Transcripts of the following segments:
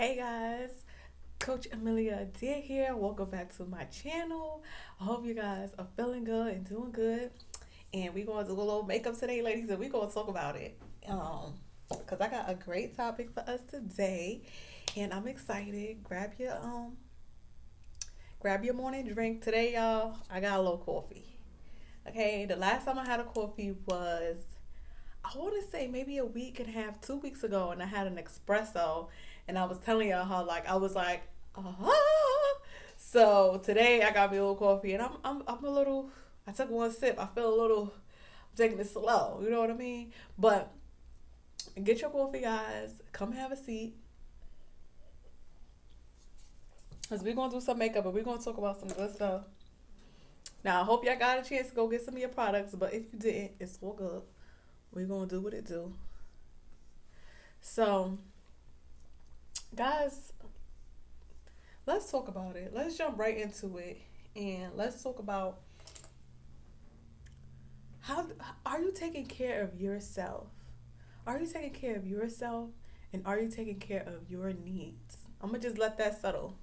Hey guys, Coach Amelia Adair here. Welcome back to my channel. I hope you guys are feeling good and doing good. And we're going to do a little makeup today, ladies, and we're going to talk about it. Because I got a great topic for us today, and I'm excited. Grab your morning drink today, y'all. I got a little coffee. Okay, the last time I had a coffee was I want to say maybe a week and a half, 2 weeks ago, and I had an espresso, and I was telling y'all how I was like, So today I got me a little coffee, and I'm a little. I took one sip. I feel a little taking it slow. You know what I mean? But get your coffee, guys. Come have a seat, cause we're gonna do some makeup, and we're gonna talk about some good stuff. Now I hope y'all got a chance to go get some of your products, but if you didn't, it's all good. We're gonna do what it do. So, guys, let's talk about it. Let's jump right into it, and let's talk about how are you taking care of yourself? Are you taking care of yourself, and are you taking care of your needs? I'm gonna just let that settle,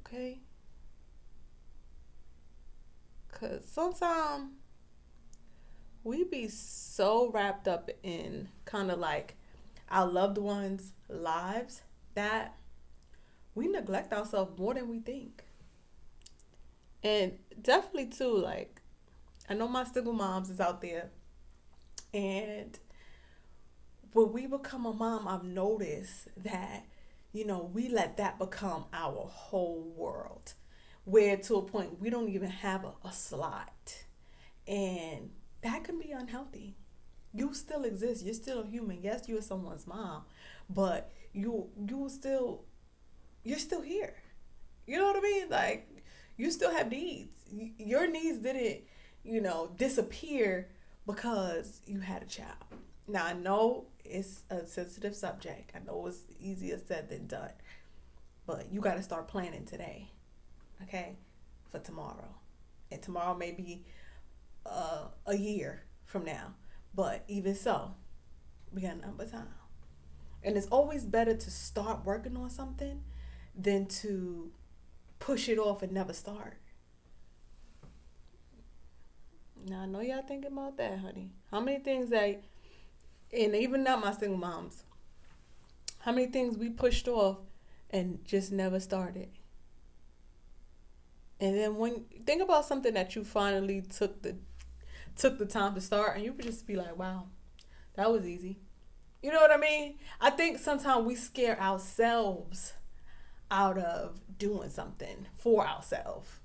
okay? Cause sometimes we be so wrapped up in kind of like our loved ones' lives that we neglect ourselves more than we think. And definitely too, like I know my single moms is out there, and when we become a mom, I've noticed that we let that become our whole world, where to a point we don't even have a slot, and that can be unhealthy. You still exist. You're still a human. Yes, you're someone's mom, but you're still here. You know what I mean? Like, you still have needs. Your needs didn't, disappear because you had a child. Now, I know it's a sensitive subject. I know it's easier said than done. But you got to start planning today, okay, for tomorrow. And tomorrow may be a year from now. But even so, we got a number of time. And it's always better to start working on something than to push it off and never start. Now I know y'all thinking about that, honey. How many things and even not my single moms, how many things we pushed off and just never started? And then when think about something that you finally took the time to start, and you could just be like, wow, that was easy. You know what I mean? I think sometimes we scare ourselves out of doing something for ourselves.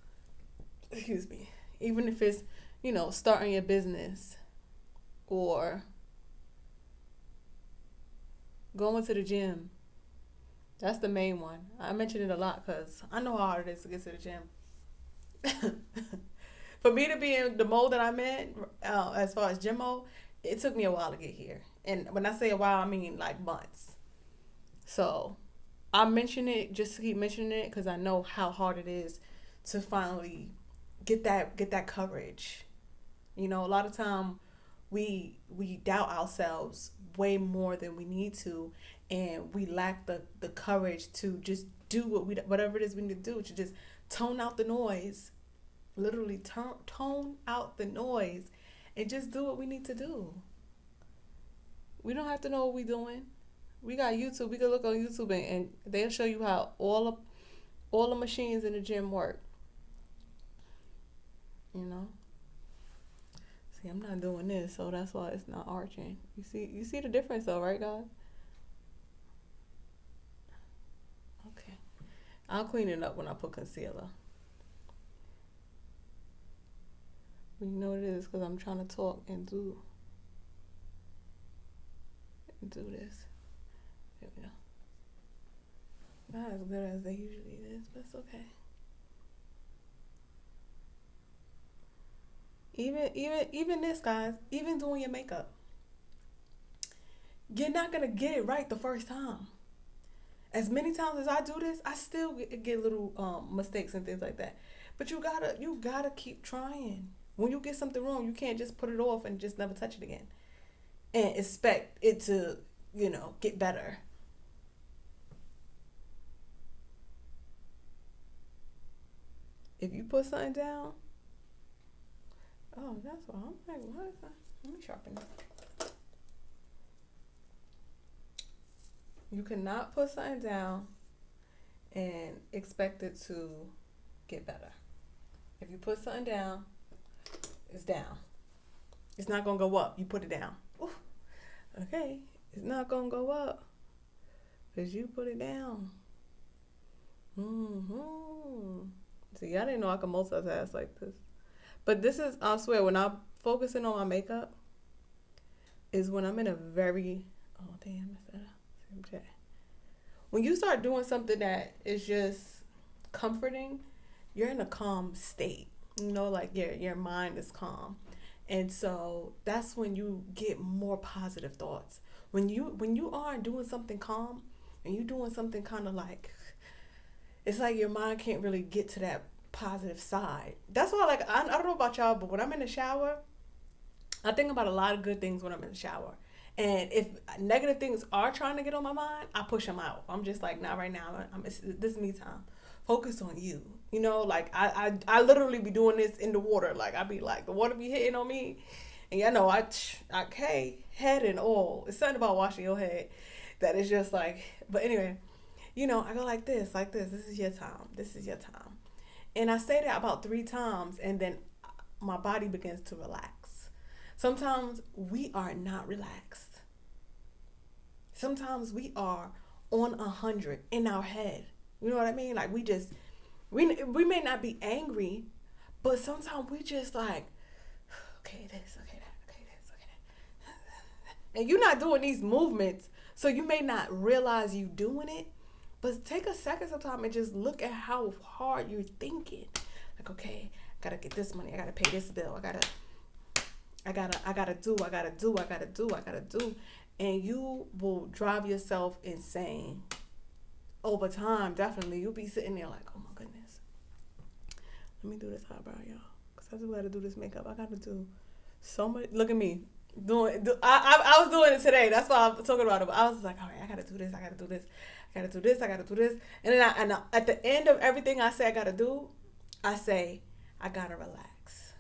Excuse me. Even if it's, starting your business or going to the gym. That's the main one. I mention it a lot because I know how hard it is to get to the gym. For me to be in the mode that I'm in, as far as gym mode, it took me a while to get here. And when I say a while, I mean like months. So I mention it just to keep mentioning it because I know how hard it is to finally get that courage. A lot of time we doubt ourselves way more than we need to, and we lack the courage to just do whatever it is we need to do, to just tone out the noise, literally tone out the noise, and just do what we need to do. We don't have to know what we're doing. We got YouTube. We can look on YouTube, and they'll show you how all the machines in the gym work. You know. See, I'm not doing this, so that's why it's not arching. You see the difference, though, right, guys? Okay. I'll clean it up when I put concealer. You know what it is, because I'm trying to talk and do this. There we go. Not as good as they usually is, but it's okay. Even this, guys, even doing your makeup, you're not gonna get it right the first time. As many times as I do this, I still get little mistakes and things like that. But you gotta keep trying. When you get something wrong, you can't just put it off and just never touch it again and expect it to, get better. If you put something down, oh, that's why I'm like, what is that? Let me sharpen it. You cannot put something down and expect it to get better. If you put something down, it's down. It's not gonna go up. You put it down. Ooh, okay, it's not gonna go up because you put it down. See, I didn't know I could multitask like this. But this is, I swear, when I'm focusing on my makeup, is when I'm in a very, oh damn, I said that. When you start doing something that is just comforting, you're in a calm state. You know, like your mind is calm. And so that's when you get more positive thoughts. When you are doing something calm and you're doing something kind of like, it's like your mind can't really get to that positive side. That's why, like, I don't know about y'all, but when I'm in the shower, I think about a lot of good things when I'm in the shower. And if negative things are trying to get on my mind, I push them out. I'm just like, nah, right now, this is me time. Focus on you. You know, like, I literally be doing this in the water. Like, I be like, the water be hitting on me. And you know, okay, head and all. It's something about washing your head that is just like, but anyway, you know, I go like this. This is your time. This is your time. And I say that about 3 times, and then my body begins to relax. Sometimes we are not relaxed. Sometimes we are on 100 in our head. You know what I mean? Like, we may not be angry, but sometimes we just like, okay, this, okay, that, okay, this, okay, that. And you're not doing these movements, so you may not realize you doing it. But take a second sometime and just look at how hard you're thinking. Like, okay, I gotta get this money. I gotta pay this bill. I gotta do. And you will drive yourself insane. Over time, definitely, you'll be sitting there like, oh my goodness. Let me do this eyebrow, y'all. Because I just gotta do this makeup. I gotta do so much. Look at me. I was doing it today. That's why I'm talking about it. But I was like, all right, I gotta do this. I gotta do this. And then at the end of everything I say I gotta do, I say I gotta relax.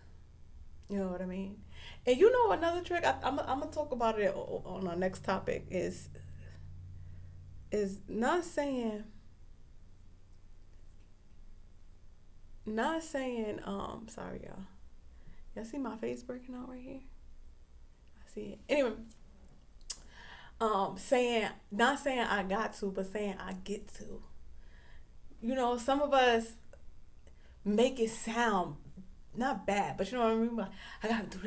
You know what I mean? And you know another trick, I'm gonna talk about it on our next topic, is not saying sorry y'all. Y'all see my face breaking out right here? I see it. Anyway, not saying I got to, but saying I get to. You know, some of us make it sound not bad, but you know what I mean? Like, I gotta do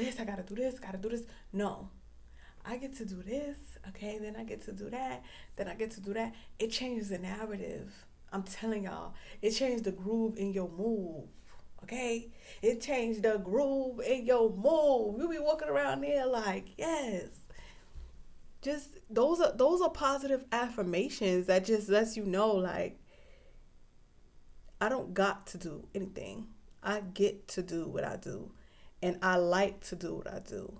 this. No. I get to do this, okay, then I get to do that, It changes the narrative. I'm telling y'all, it changed the groove in your move, okay? It changed the groove in your move. You be walking around there like, yes. Just those are positive affirmations that just lets you know, like, I don't got to do anything. I get to do what I do, and I like to do what I do.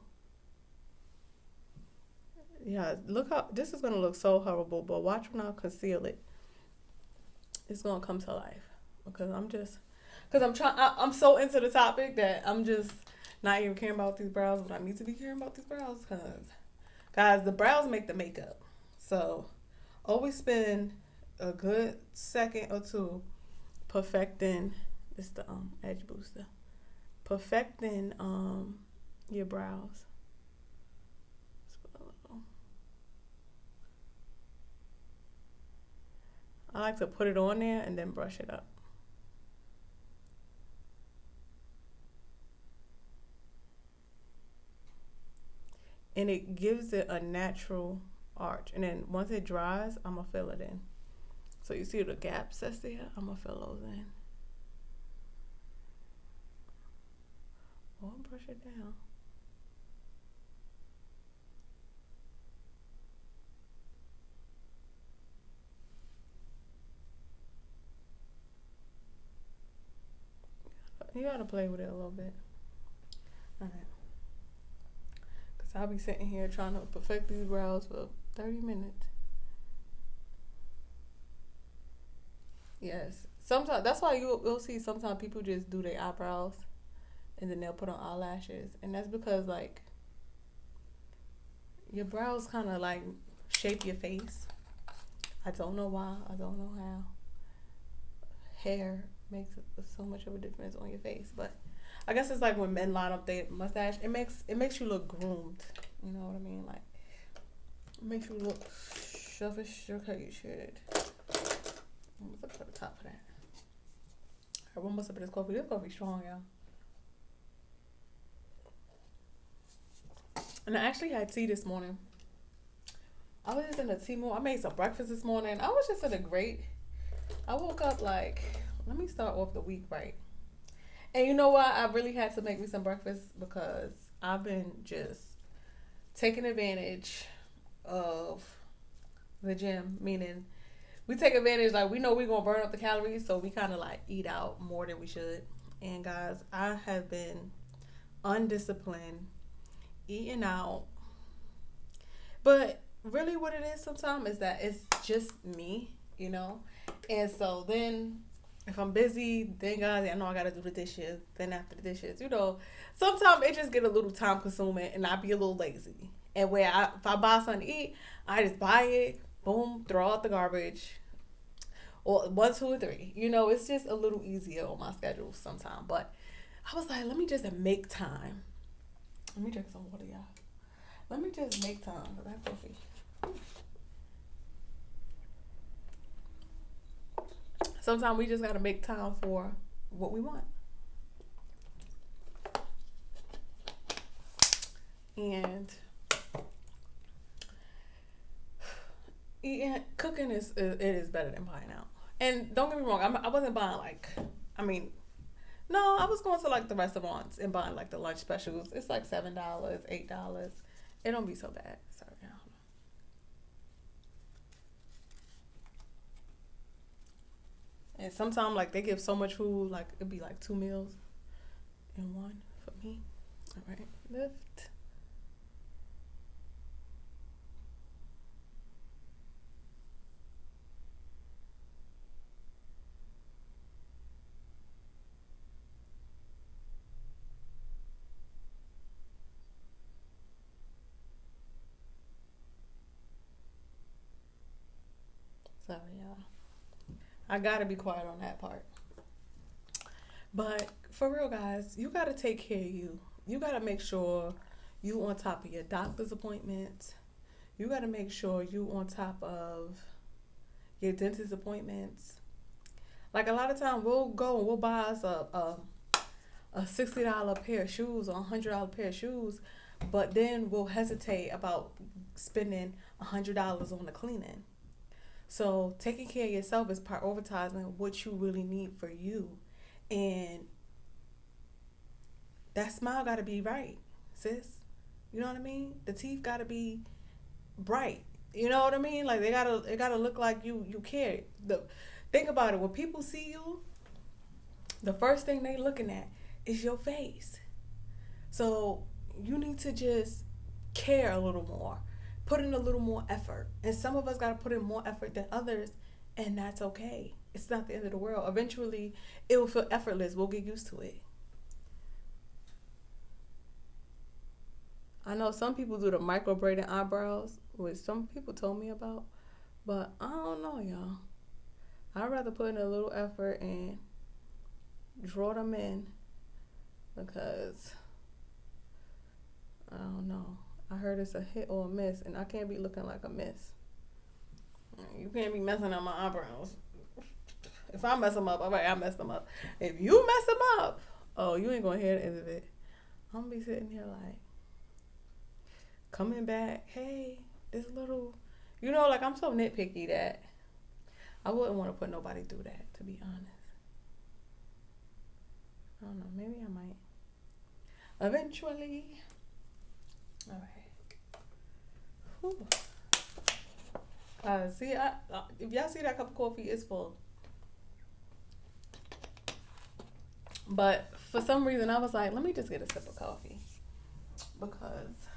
Yeah, look how this is gonna look so horrible, but watch when I conceal it. It's gonna come to life because I'm so into the topic that I'm just not even caring about these brows, but I need to be caring about these brows because, guys, the brows make the makeup. So always spend a good second or two perfecting. It's the edge booster. Perfecting your brows. I like to put it on there and then brush it up. And it gives it a natural arch. And then once it dries, I'm going to fill it in. So you see the gaps that's there? I'm going to fill those in. Or brush it down. You gotta play with it a little bit. Alright. Because I'll be sitting here trying to perfect these brows for 30 minutes. Yes. Sometimes that's why you'll see sometimes people just do their eyebrows and then they'll put on eyelashes, and that's because like your brows kind of like shape your face. I don't know why. I don't know how. Hair makes so much of a difference on your face, but I guess it's like when men line up their mustache, it makes you look groomed. You know what I mean? Like it makes you look shuffish. Okay, you should. What's up at the top of that? Alright, one more sip of this coffee. This coffee strong, y'all. And I actually had tea this morning. I was just in a tea mood. I made some breakfast this morning. I was just in a great. I woke up like, let me start off the week right. And you know what? I really had to make me some breakfast because I've been just taking advantage of the gym. Meaning, we take advantage, like we know we're going to burn up the calories, so we kind of like eat out more than we should. And guys, I have been undisciplined, eating out. But really what it is sometimes is that it's just me, you know? And so then if I'm busy, then guys, I know I gotta do the dishes. Then after the dishes, you know, sometimes it just get a little time consuming and I be a little lazy. And if I buy something to eat, I just buy it, boom, throw out the garbage. Or 1, 2, or 3. You know, it's just a little easier on my schedule sometimes. But I was like, let me just make time. Let me drink some water, y'all. Let me just make time for that coffee. Sometimes we just gotta make time for what we want. And cooking is better than buying out. And don't get me wrong, I wasn't buying no, I was going to like the restaurants and buying like the lunch specials. It's like $7, $8. It don't be so bad. Sorry, I don't know. And sometimes like they give so much food, like it'd be like 2 meals in one for me. All right, lift. Sorry, y'all. I gotta be quiet on that part. But for real, guys, you gotta take care of you. You gotta make sure you on top of your doctor's appointments. You gotta make sure you on top of your dentist appointments. Like a lot of time, we'll go and we'll buy us a $60 pair of shoes or $100 pair of shoes, but then we'll hesitate about spending $100 on the cleaning. So taking care of yourself is prioritizing what you really need for you. And that smile got to be right, sis. You know what I mean? The teeth got to be bright. You know what I mean? Like it gotta look like you care. Think about it. When people see you, the first thing they looking at is your face. So you need to just care a little more. Put in a little more effort. And some of us got to put in more effort than others, and that's okay. It's not the end of the world. Eventually, it will feel effortless. We'll get used to it. I know some people do the micro braided eyebrows, which some people told me about, but I don't know, y'all. I'd rather put in a little effort and draw them in because I don't know. I heard it's a hit or a miss, and I can't be looking like a miss. You can't be messing up my eyebrows. If I mess them up, all right, I messed them up. If you mess them up, oh, you ain't gonna hear the end of it. I'm gonna be sitting here like, coming back, hey, this little, like I'm so nitpicky that I wouldn't want to put nobody through that, to be honest. I don't know, maybe I might. Eventually. All right. Whew. See, if y'all see that cup of coffee, it's full. But for some reason, I was like, let me just get a sip of coffee. Because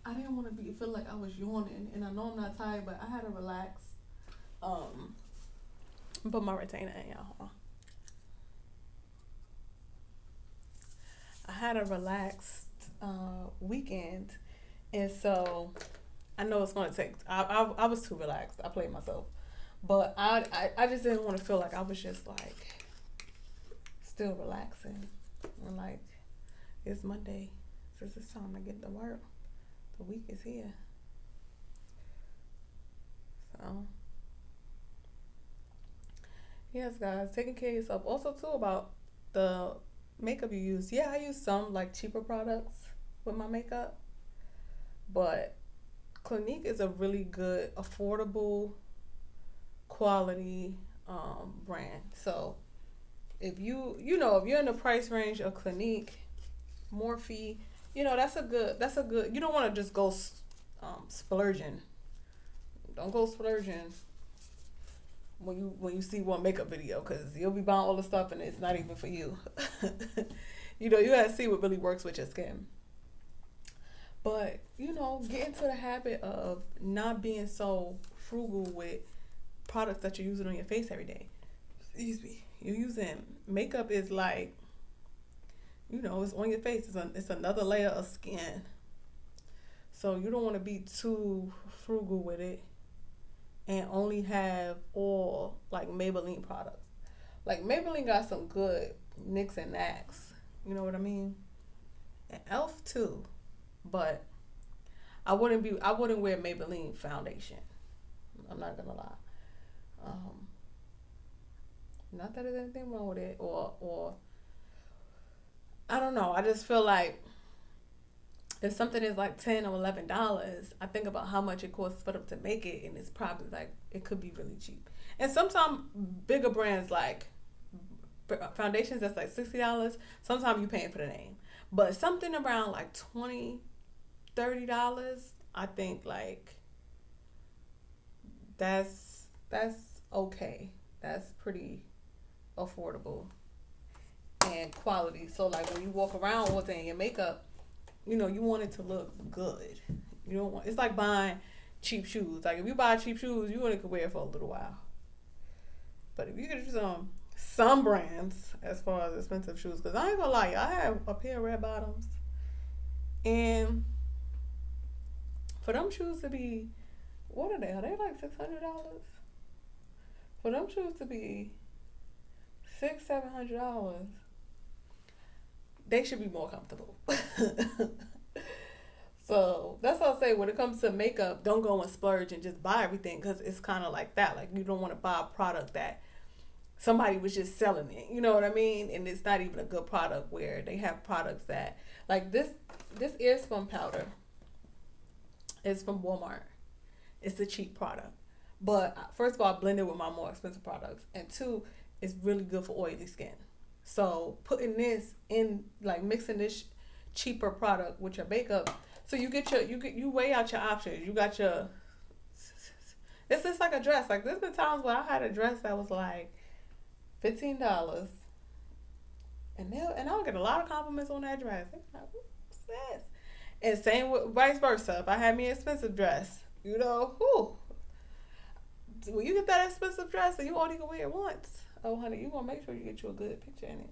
I didn't want to feel like I was yawning. And I know I'm not tired, but I had to relax. Put my retainer in, y'all. Hold on. I had a relaxed weekend, and so I know it's gonna take. I was too relaxed. I played myself, but I just didn't want to feel like I was just like still relaxing. And like it's Monday, since it's time to get to work. The week is here, so yes, guys, taking care of yourself. Also, too, about the makeup you use. Yeah, I use some like cheaper products with my makeup, but Clinique is a really good, affordable, quality brand. So if if you're in the price range of Clinique, Morphe, that's a good. You don't want to just go splurging. Don't go splurging when you see one makeup video, because you'll be buying all the stuff and it's not even for you. You gotta see what really works with your skin. But get into the habit of not being so frugal with products that you're using on your face every day. Excuse me. You're using makeup is like, it's on your face. It's another layer of skin. So you don't want to be too frugal with it and only have all like Maybelline products. Like Maybelline got some good nicks and knacks. You know what I mean? And Elf too. But I wouldn't wear Maybelline foundation. I'm not gonna lie. Not that there's anything wrong with it, or I don't know. I just feel like if something is like $10 or $11, I think about how much it costs for them to make it, and it's probably like it could be really cheap. And sometimes bigger brands like foundations that's like $60. Sometimes you're paying for the name, but something around like $20-$30, I think like that's okay. That's pretty affordable and quality. So like when you walk around all day in your makeup, you want it to look good. You don't want. It's like buying cheap shoes. Like if you buy cheap shoes, you only could wear it for a little while. But if you get some brands as far as expensive shoes, because I ain't gonna lie, I have a pair of red bottoms, and for them shoes to be, what are they? Are they like $600? For them shoes to be $600-$700, they should be more comfortable. So that's what I say. When it comes to makeup, don't go and splurge and just buy everything, because it's kind of like that. Like you don't want to buy a product that somebody was just selling it. You know what I mean? And it's not even a good product, where they have products that like this ear spun powder is from Walmart. It's a cheap product. But first of all, I blend it with my more expensive products. And two, it's really good for oily skin. So putting this in, like mixing this cheaper product with your makeup, so you weigh out your options. You got your, it's just like a dress. Like there's been times where I had a dress that was like $15, and I'll get a lot of compliments on that dress. Like, what's this? And same with vice versa. If I had me an expensive dress, when you get that expensive dress and you only can wear it once, oh honey, you gonna make sure you get you a good picture in it.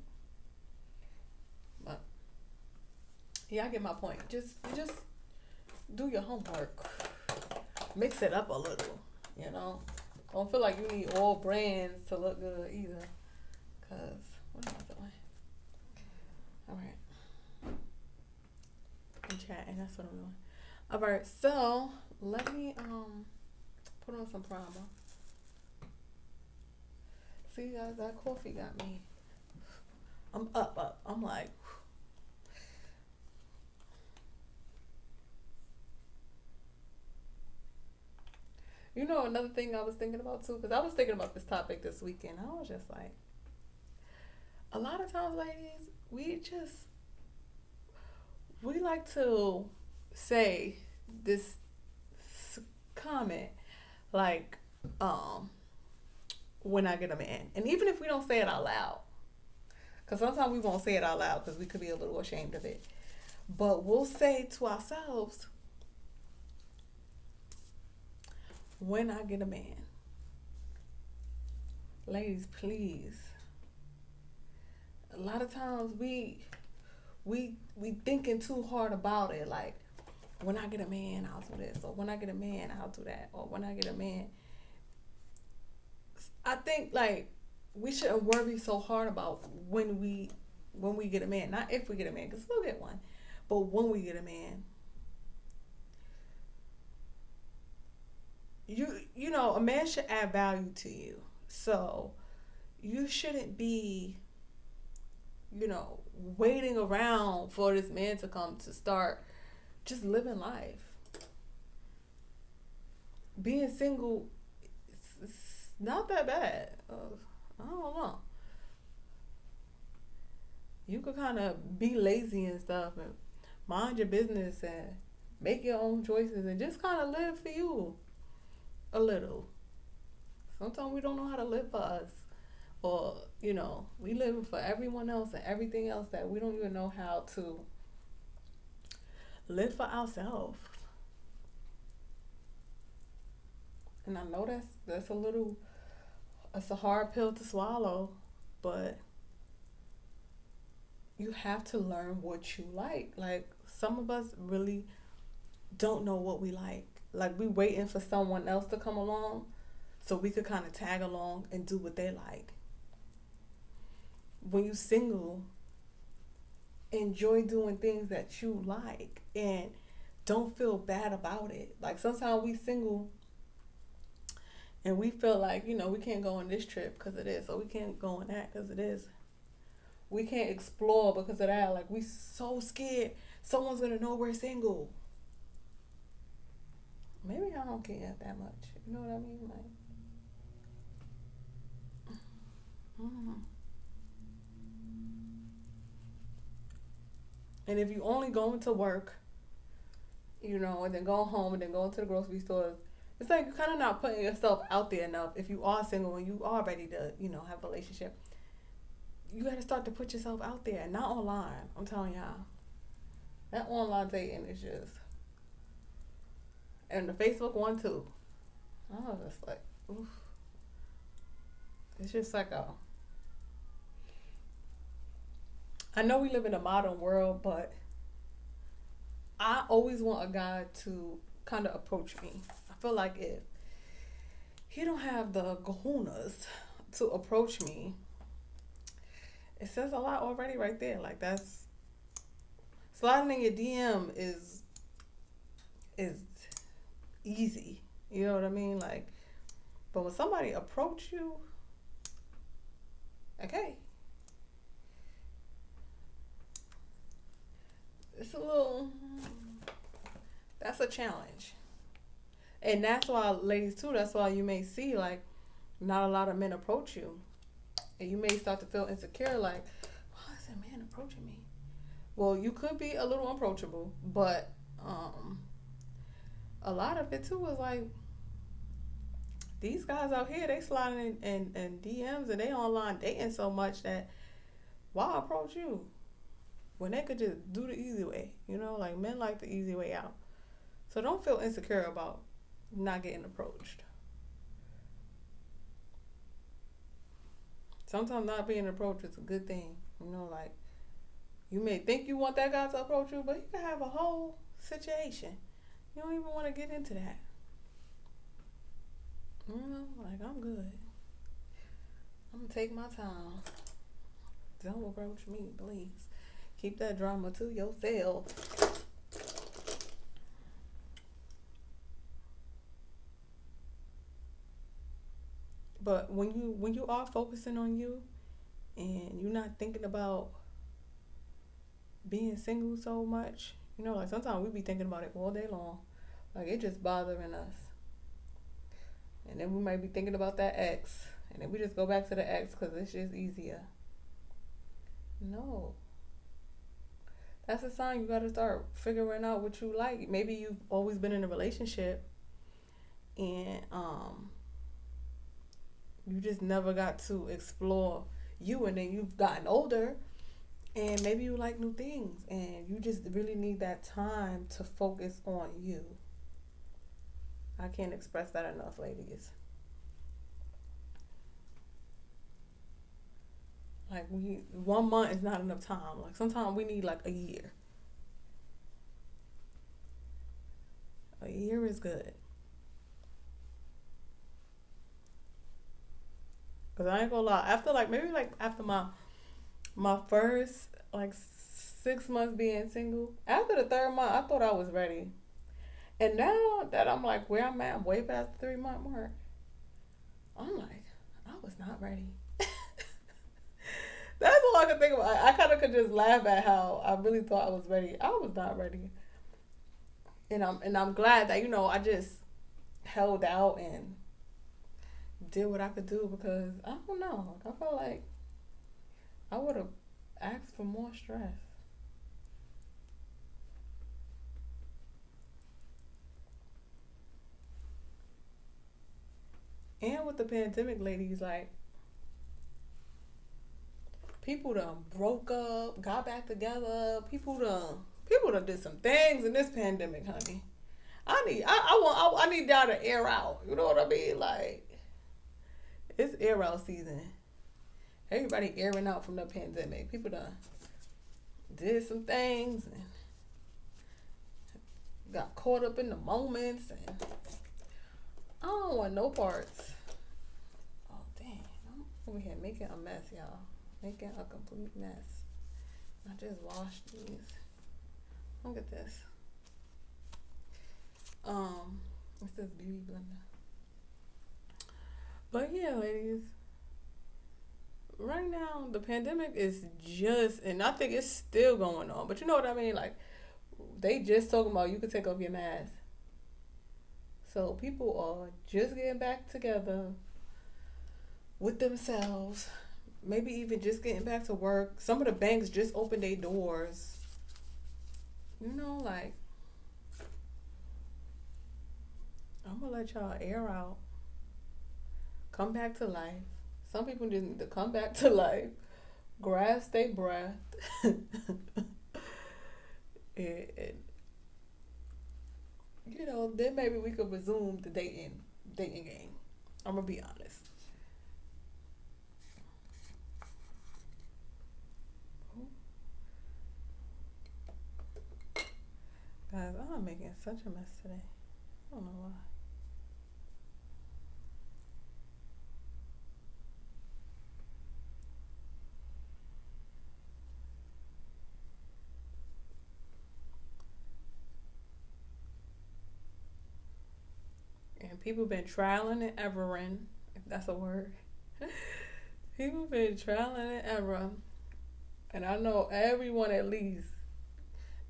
But yeah, I get my point. Just do your homework. Mix it up a little. Don't feel like you need all brands to look good either. Cause what am I doing? All right. I'm chatting. That's what I'm doing. All right. So let me put on some primer. See, guys, that coffee got me. I'm up. I'm like. Another thing I was thinking about too, because I was thinking about this topic this weekend. I was just like, a lot of times, ladies, we like to say this comment like, when I get a man. And even if we don't say it out loud, because sometimes we won't say it out loud because we could be a little ashamed of it, but we'll say to ourselves, when I get a man. Ladies, please. A lot of times we thinking too hard about it. Like, when I get a man, I'll do this, or when I get a man, I'll do that, or when I get a man. I think like we shouldn't worry so hard about when we get a man, not if we get a man, because we'll get one, but when we get a man, you know a man should add value to you. So you shouldn't be waiting around for this man to come to start just living life. Being single, it's not that bad. I don't know. You could kind of be lazy and stuff and mind your business and make your own choices and just kind of live for you a little. Sometimes we don't know how to live for us. Or, we live for everyone else and everything else that we don't even know how to live for ourselves. And I know it's a hard pill to swallow, but you have to learn what you like. Like, some of us really don't know what we like. Like, we waiting for someone else to come along so we could kind of tag along and do what they like. When you single, enjoy doing things that you like and don't feel bad about it. Like, sometimes we single and we feel like, we can't go on this trip because of this, or we can't go on that because of this. We can't explore because of that. Like, we so scared someone's gonna know we're single. Maybe I don't care that much. You know what I mean? Like, and if you only going to work, and then going home and then going to the grocery store, it's like you're kind of not putting yourself out there enough. If you are single and you are ready to, have a relationship, you got to start to put yourself out there, and not online. I'm telling y'all, that online dating is just, and the Facebook one too. I was just like, oof. It's just like I know we live in a modern world, but I always want a guy to kind of approach me. I feel like if he don't have the kahunas to approach me, it says a lot already right there. Like, that's sliding in your DM is easy. You know what I mean? Like, but when somebody approach you, okay, it's that's a challenge. And that's why, ladies too, that's why you may see like not a lot of men approach you. And you may start to feel insecure, like, why is a man approaching me? Well, you could be a little approachable, but a lot of it too is like, these guys out here, they sliding in DMs and they online dating so much that why approach you when they could just do the easy way? Like, men like the easy way out. So don't feel insecure about not getting approached. Sometimes not being approached is a good thing. Like, you may think you want that guy to approach you, but you can have a whole situation. You don't even want to get into that. Like, I'm good. I'm going to take my time. Don't approach me, please. Keep that drama to yourself. But when you are focusing on you and you're not thinking about being single so much, like, sometimes we be thinking about it all day long. Like, it just bothering us. And then we might be thinking about that ex. And then we just go back to the ex because it's just easier. No. That's a sign you got to start figuring out what you like. Maybe you've always been in a relationship and you just never got to explore you, and then you've gotten older and maybe you like new things and you just really need that time to focus on you. I can't express that enough, ladies. Like, we 1 month is not enough time. Like, sometimes we need like a year. A year is good. Cause I ain't gonna lie. After like maybe like after my first like 6 months being single, after the third month, I thought I was ready. And now that I'm like where I'm at, I'm way past the 3 month mark. I'm like, I was not ready. That's all I could think about. I kind of could just laugh at how I really thought I was ready. I was not ready, and I'm glad that I just held out and did what I could do because I don't know. Like, I felt like I would have asked for more stress. And with the pandemic, ladies, like people done broke up, got back together. People done did some things in this pandemic, honey. I need y'all to air out. You know what I mean? Like, it's air out season. Everybody airing out from the pandemic. People done did some things and got caught up in the moments, and I don't want no parts. Oh dang, I'm over here making a mess, y'all. Making a complete mess. I just washed these. Look at this. It says beauty blender. But yeah, ladies. Right now, the pandemic is just, and I think it's still going on. But you know what I mean? Like, they just talking about you could take off your mask. So people are just getting back together with themselves. Maybe even just getting back to work. Some of the banks just opened their doors. Like, I'm gonna let y'all air out. Come back to life. Some people just need to come back to life. Grasp their breath. and then maybe we could resume the dating game. I'm gonna be honest. Guys, I'm making such a mess today. I don't know why. And people been trialing and erroring, if that's a word. People been trialing and erroring. And I know everyone, at least,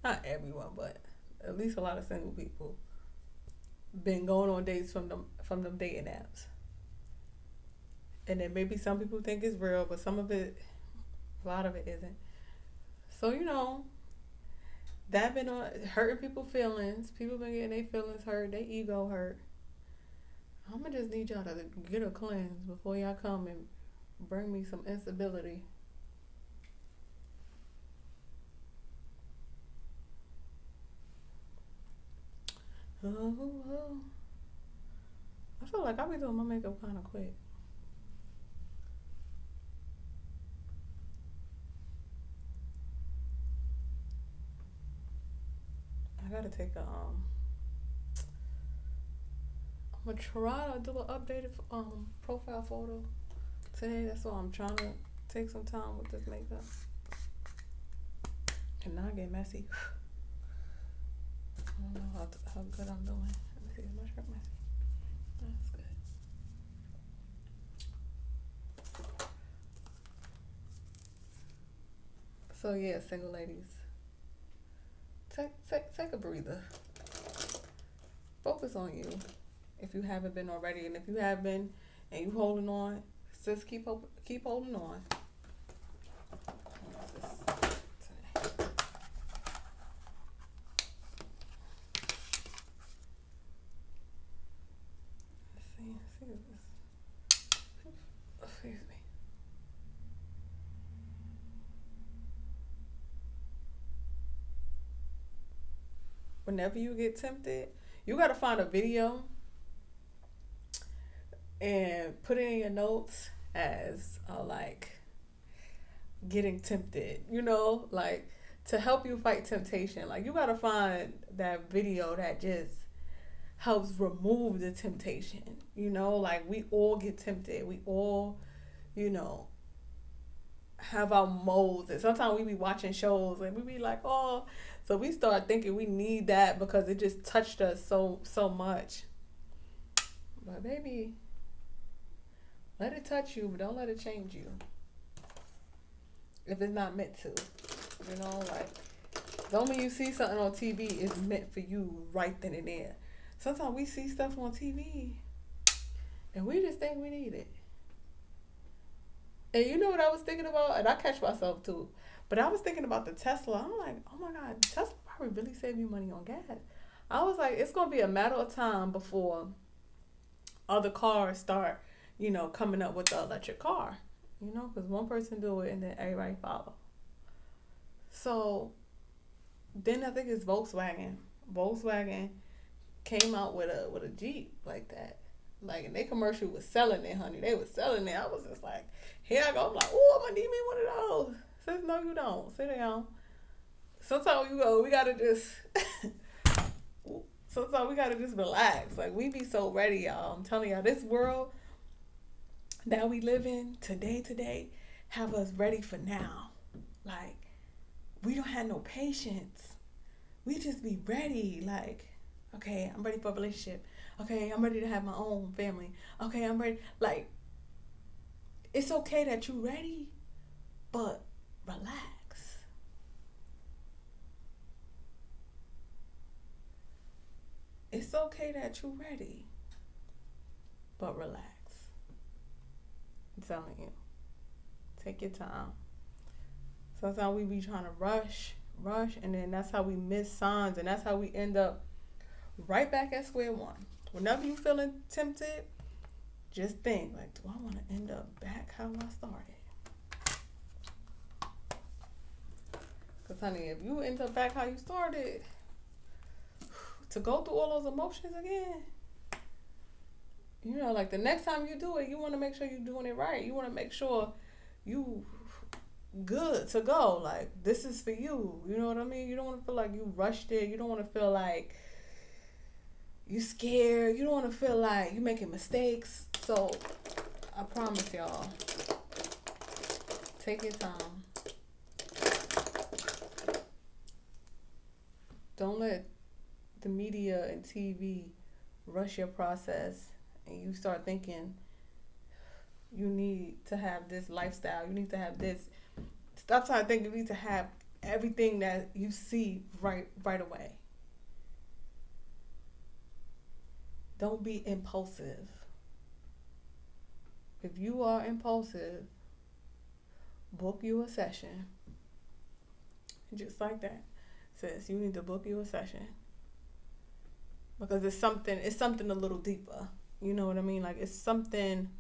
not everyone, but at least a lot of single people been going on dates from them dating apps. And then maybe some people think it's real, but a lot of it isn't. So that been hurting people's feelings. People been getting their feelings hurt, their ego hurt. I'm gonna just need y'all to get a cleanse before y'all come and bring me some instability. Oh. I feel like I'll be doing my makeup kind of quick. I gotta take I'm gonna try to do an updated profile photo today. That's why I'm trying to take some time with this makeup and not get messy. I don't know how good I'm doing. Let me see, is my shirt messy? That's good. So yeah, single ladies, take a breather. Focus on you if you haven't been already, and if you have been and you holding on, just keep holding on. Excuse me. Whenever you get tempted, you gotta find a video and put it in your notes as like getting tempted, you know, like to help you fight temptation. Like you gotta find that video that just helps remove the temptation. You know, like we all get tempted. We all, you know, have our modes. And sometimes we be watching shows and we be like, oh, so we start thinking we need that because it just touched us so much. But baby, let it touch you, but don't let it change you. If it's not meant to. You know, like don't mean you see something on TV is meant for you right then and there. Sometimes we see stuff on TV and we just think we need it. And you know what I was thinking about? And I catch myself too. But I was thinking about the Tesla. I'm like, oh my God, Tesla probably really saved you money on gas. I was like, it's going to be a matter of time before other cars start, you know, coming up with the electric car. You know, because one person do it and then everybody follow. So then I think it's Volkswagen. Volkswagen came out with a Jeep like that. Like, and they commercial was selling it, honey. They was selling it. I was just like, here I go. I'm like, oh, I'm going to need me one of those. Says, no, you don't. Sit down. Sometimes you go, we got to just, sometimes we got to just relax. Like, we be so ready, y'all. I'm telling y'all, this world that we live in today, have us ready for now. Like, we don't have no patience. We just be ready. Like, okay, I'm ready for a relationship. Okay, I'm ready to have my own family. Okay, I'm ready. Like, it's okay that you're ready, but relax. It's okay that you're ready, but relax. I'm telling you. Take your time. Sometimes we be trying to rush, and then that's how we miss signs, and that's how we end up right back at square one. Whenever you feeling tempted, just think, like, do I want to end up back how I started? Because, honey, if you end up back how you started, to go through all those emotions again, you know, like the next time you do it, you want to make sure you're doing it right. You want to make sure you good to go. Like, this is for you. You know what I mean? You don't want to feel like you rushed it. You don't want to feel like you scared. You don't want to feel like you making mistakes. So I promise y'all, take your time. Don't let the media and TV rush your process and you start thinking you need to have this lifestyle. You need to have this. Stop trying to think you need to have everything that you see right away. Don't be impulsive. If you are impulsive, book you a session. Just like that. Says you need to book you a session. Because it's something a little deeper. You know what I mean? Like, it's something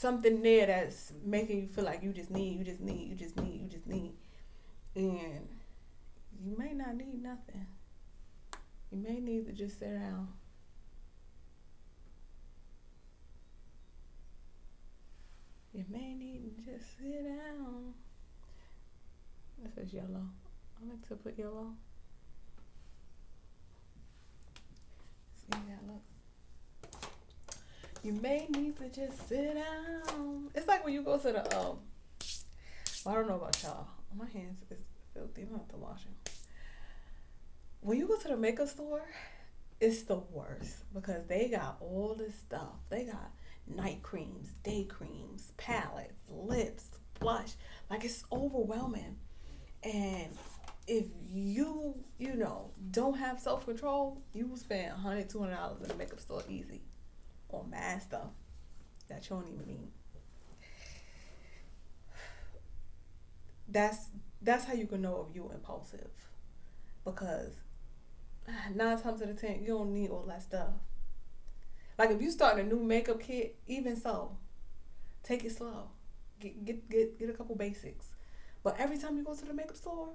there that's making you feel like you just need. And you may not need nothing. You may need to just sit down. You may need to just sit down. This is yellow. I like to put yellow. See that look? You may need to just sit down. It's like when you go to the well, I don't know about y'all. My hands is filthy. I'm gonna have to wash them. When you go to the makeup store, it's the worst because they got all this stuff. They got night creams, day creams, palettes, lips, blush. Like, it's overwhelming. And if you don't have self-control, you will spend $100, $200 in a makeup store easy on mad stuff that you don't even need. That's how you can know if you're impulsive. Because 9 times out of 10, you don't need all that stuff. Like, if you start a new makeup kit, even so, take it slow. Get a couple basics. But every time you go to the makeup store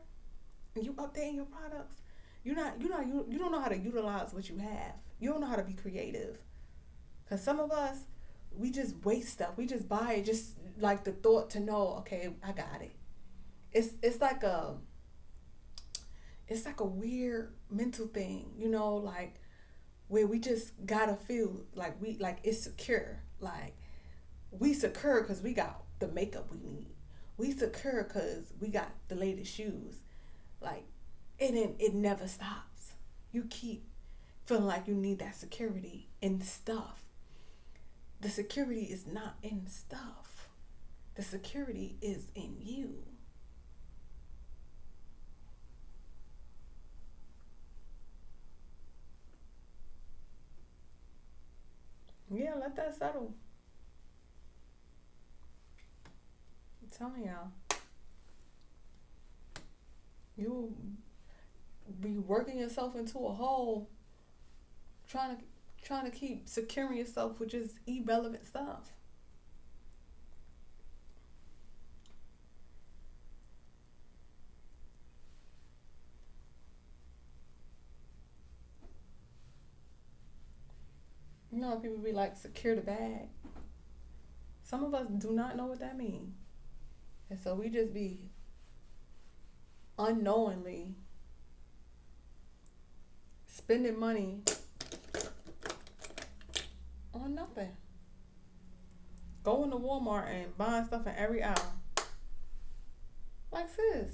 and you updating your products, you don't know how to utilize what you have. You don't know how to be creative. Because some of us, we just waste stuff. We just buy it, just like the thought to know, okay, I got it. It's like a weird mental thing, like where we just gotta feel like it's secure. Like we secure because we got the makeup we need. We secure because we got the latest shoes. Like it never stops. You keep feeling like you need that security in stuff. The security is not in stuff. The security is in you. Yeah, let that settle. I'm telling y'all. You'll be working yourself into a hole trying to keep securing yourself with just irrelevant stuff. People be like, secure the bag. Some of us do not know what that means. And so we just be unknowingly spending money on nothing. Going to Walmart and buying stuff in every aisle. Like, sis,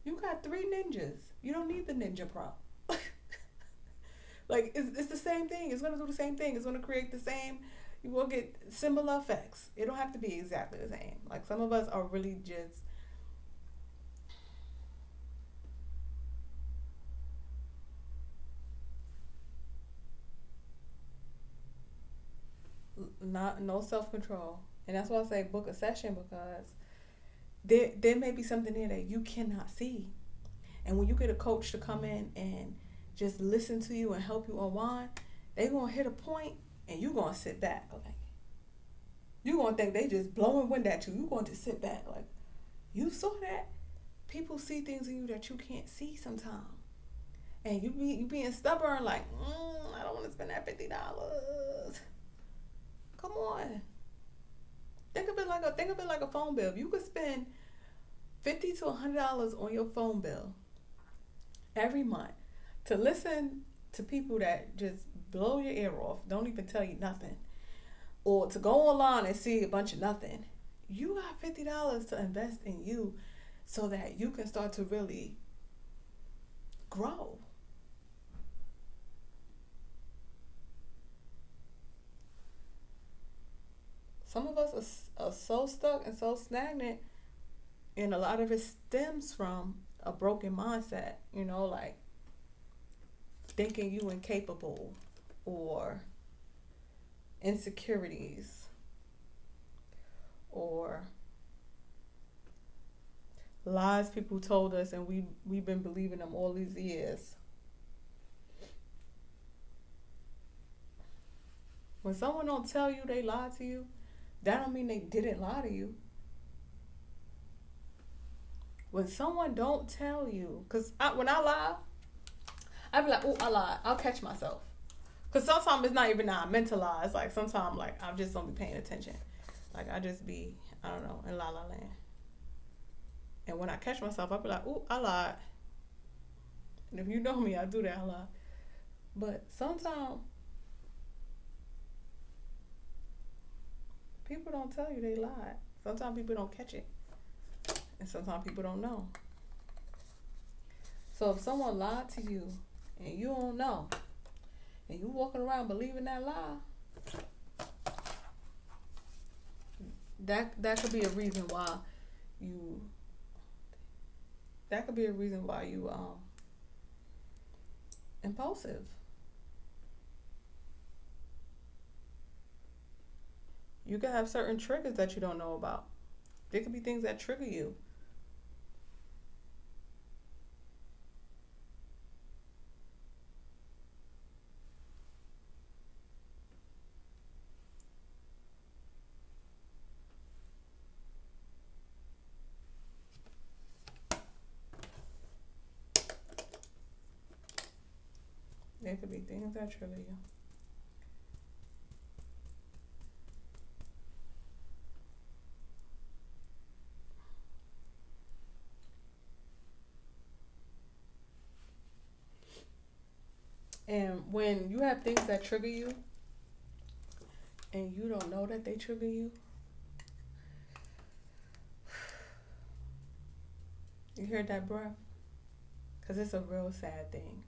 you got 3 ninjas. You don't need the Ninja Pro. Like, it's the same thing. It's going to do the same thing. It's going to create the same. You will get similar effects. It don't have to be exactly the same. Like, some of us are really just no self-control. And that's why I say book a session, because there may be something there that you cannot see. And when you get a coach to come in and just listen to you and help you unwind, they're going to hit a point and you're going to sit back. Like, you're going to think they just blowing wind at you. You're going to just sit back like, you saw that? People see things in you that you can't see sometimes. And you being stubborn like, I don't want to spend that $50. Come on. Think of it like a phone bill. If you could spend $50 to $100 on your phone bill every month to listen to people that just blow your ear off, don't even tell you nothing, or to go online and see a bunch of nothing, you got $50 to invest in you so that you can start to really grow. Some of us are so stuck and so stagnant, and a lot of it stems from a broken mindset, like thinking you incapable, or insecurities, or lies people told us and we've been believing them all these years. When someone don't tell you they lied to you, that don't mean they didn't lie to you. When someone don't tell you, because when I lie, I be like, oh, I lied. I'll catch myself. Because sometimes it's not even that I meant to lie. It's like sometimes like I just don't be paying attention. Like I just be, I don't know, in la la land. And when I catch myself, I be like, oh, I lied. And if you know me, I do that a lot. But sometimes people don't tell you they lied. Sometimes people don't catch it. And sometimes people don't know. So if someone lied to you and you don't know, and you walking around believing that lie, that could be a reason why you impulsive. You could have certain triggers that you don't know about. There could be things that trigger you. There could be things that trigger you. And when you have things that trigger you and you don't know that they trigger you, you hear that breath? Because it's a real sad thing.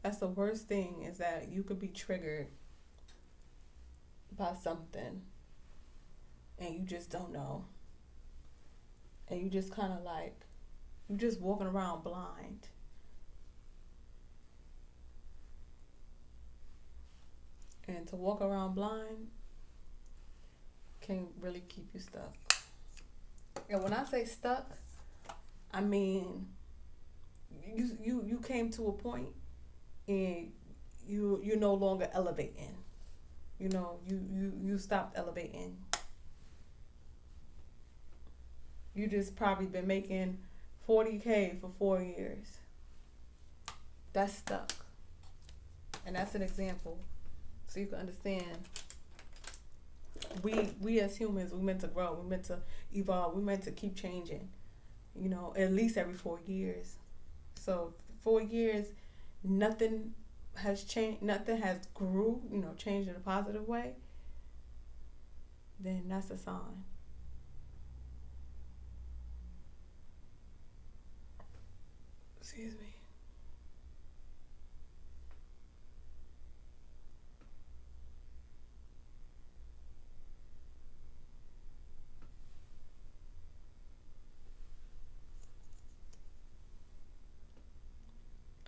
That's the worst thing, is that you could be triggered by something and you just don't know. And you just kind of like, you just walking around blind. And to walk around blind can really keep you stuck. And when I say stuck, I mean you came to a point and you're no longer elevating. You know, you stopped elevating. You just probably been making $40K for 4 years. That's stuck. And that's an example. So you can understand, we as humans, we meant to grow, we meant to evolve, we meant to keep changing, you know, at least every 4 years. So 4 years, nothing has changed, nothing has grew, you know, changed in a positive way, then that's a sign. Excuse me.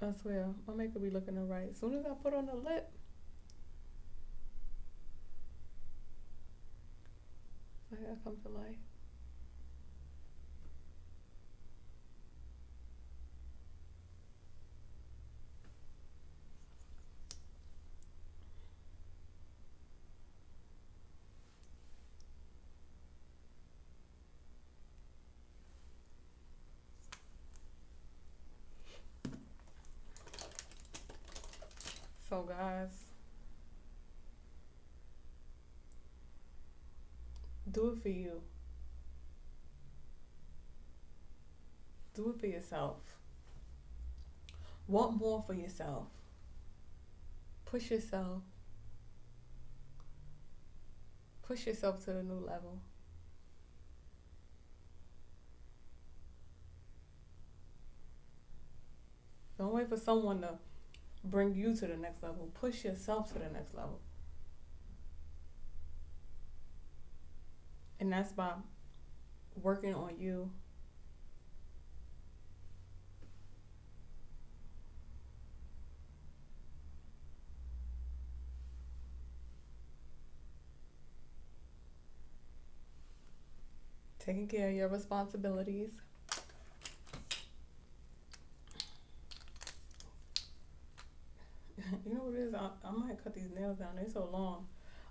I swear, my makeup be looking alright. As soon as I put on the lip, I gotta come to life. So guys, do it for you. Do it for yourself. Want more for yourself. Push yourself. Push yourself to the new level. Don't wait for someone to bring you to the next level. Push yourself to the next level. And that's by working on you. Taking care of your responsibilities. You know what it is? I might cut these nails down. They're so long.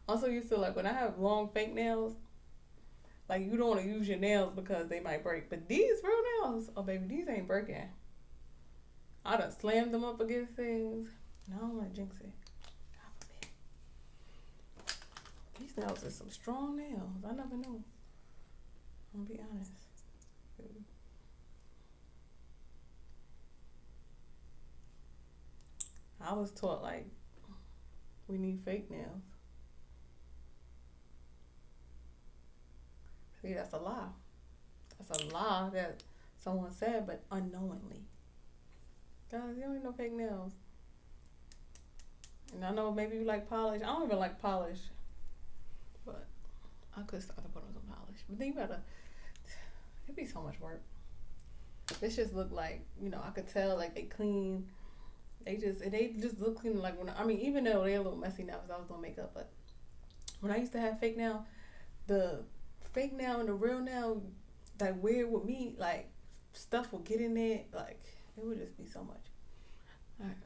Also, you feel like when I have long fake nails, like you don't want to use your nails because they might break. But these real nails, oh baby, these ain't breaking. I done slammed them up against things. And I don't want to jinx it. These nails are some strong nails. I never knew. I'm gonna be honest. I was taught like we need fake nails. See, that's a lie. That's a lie that someone said, but unknowingly. Guys, you don't need no fake nails. And I know maybe you like polish. I don't even like polish. But I could start to put on some polish. But then you gotta, it'd be so much work. This just look like, you know, I could tell like they clean. They just look clean. Like even though they're a little messy now because I was doing makeup, but when I used to have fake nail, the fake nail and the real nail, like weird with me, like stuff would get in there, like it would just be so much. Alright.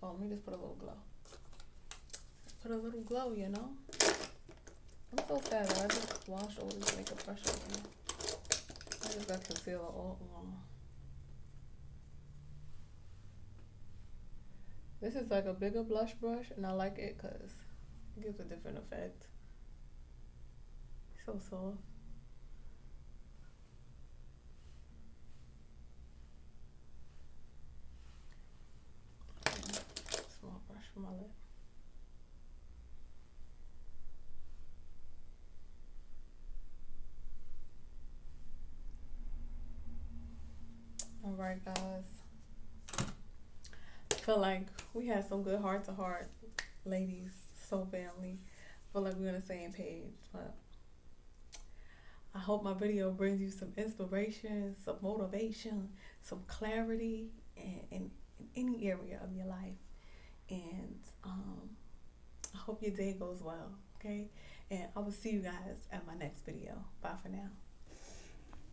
Oh, let me just put a little glow. Put a little glow, you know? I'm so sad that I just washed all this makeup brush over here. I just got concealer all along. This is like a bigger blush brush, and I like it because it gives a different effect. So soft. All right, guys. I feel like we had some good heart to heart, ladies, soul family. I feel like we're on the same page, but I hope my video brings you some inspiration, some motivation, some clarity in any area of your life. And I hope your day goes well, okay? And I will see you guys at my next video. Bye for now.